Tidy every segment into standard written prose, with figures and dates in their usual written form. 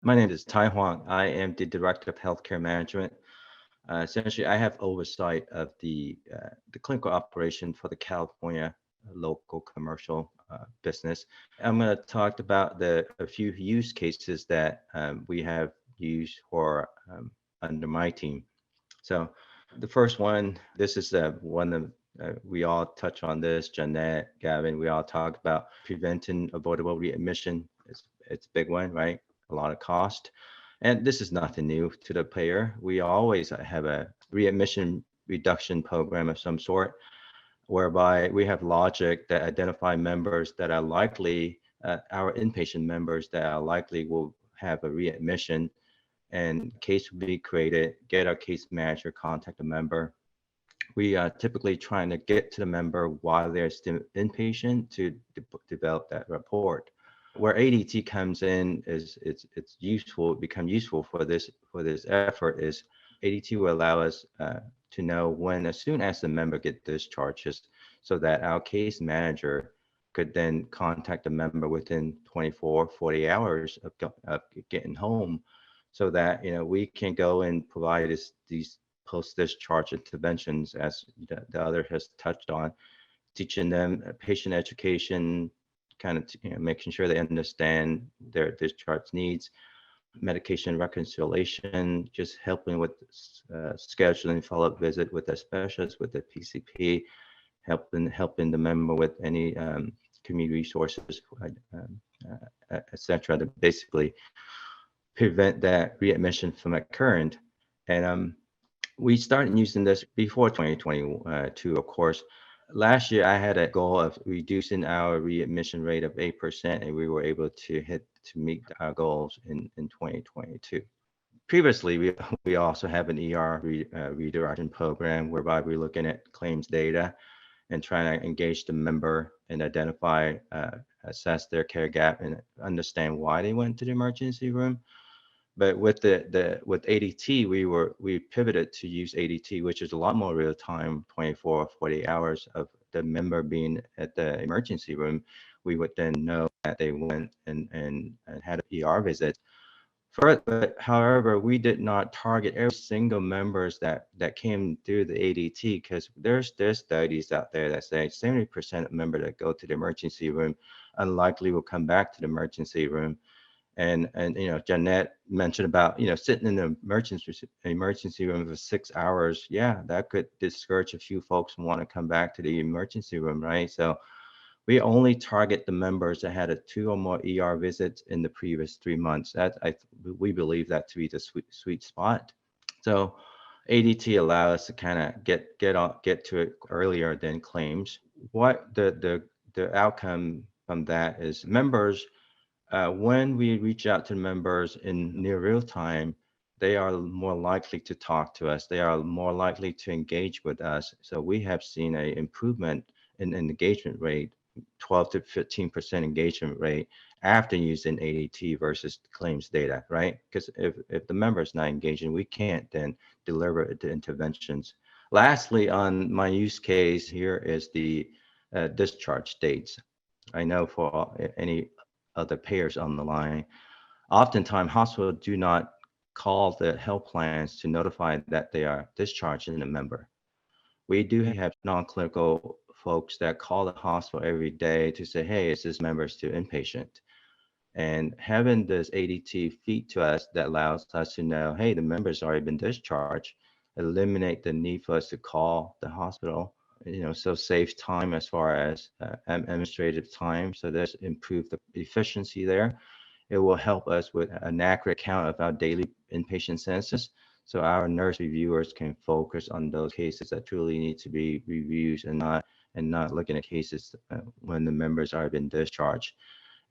My name is Tai Huang. I am the Director of Healthcare Management. Essentially, I have oversight of the clinical operation for the California local commercial business. I'm going to talk about a few use cases that we have used for under my team. So the first one, this is one of we all touch on this, Jeanette, Gavin, we all talk about preventing avoidable readmission. It's a big one, right? A lot of cost. And this is nothing new to the payer. We always have a readmission reduction program of some sort, whereby we have logic that identify members that are likely, our inpatient members that are likely will have a readmission, and case will be created, get our case manager, contact the member. We are typically trying to get to the member while they're still inpatient to develop that report. Where ADT comes in is it's useful, become useful for this effort is ADT will allow us to know when, as soon as the member get discharges, so that our case manager could then contact the member within 24, 40 hours of getting home, so that we can go and provide these post-discharge interventions, as the other has touched on, teaching them patient education, kind of making sure they understand their discharge needs, medication reconciliation, just helping with scheduling follow-up visit with the specialist, with the PCP, helping the member with any community resources, etc. To basically prevent that readmission from occurring. And we started using this before 2022, of course. Last year, I had a goal of reducing our readmission rate of 8%, and we were able to meet our goals in 2022. Previously, we also have an redirection program whereby we're looking at claims data and trying to engage the member and identify, assess their care gap and understand why they went to the emergency room. But with with ADT, we pivoted to use ADT, which is a lot more real time, 24, 48 hours of the member being at the emergency room. We would then know that they went and had an ER visit. But however, we did not target every single members that came through the ADT, because there's studies out there that say 70% of members that go to the emergency room unlikely will come back to the emergency room. And Jeanette mentioned about sitting in the emergency room for 6 hours. Yeah, that could discourage a few folks from wanting to come back to the emergency room, right? So we only target the members that had 2 or more ER visits in the previous 3 months. We believe that to be the sweet spot. So ADT allow us to kind of get to it earlier than claims. What the outcome from that is, members, when we reach out to members in near real time, they are more likely to talk to us. They are more likely to engage with us. So we have seen an improvement in engagement rate, 12 to 15% engagement rate after using ADT versus claims data, right? Because if the member is not engaging, we can't then deliver the interventions. Lastly, on my use case here is the discharge dates. I know for any other payers on the line, oftentimes hospitals do not call the health plans to notify that they are discharging a member. We do have non-clinical folks that call the hospital every day to say, hey, is this member still inpatient? And having this ADT feed to us that allows us to know, hey, the member's already been discharged, eliminate the need for us to call the hospital, so save time as far as administrative time. So there's improved the efficiency there. It will help us with an accurate count of our daily inpatient census, so our nurse reviewers can focus on those cases that truly need to be reviewed, and not looking at cases when the members are been discharged.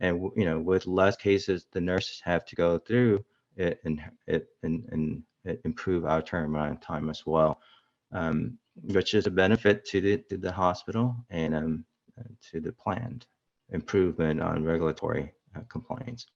And with less cases the nurses have to go through it, and improve our turnaround time as well, which is a benefit to the hospital and to the planned improvement on regulatory compliance.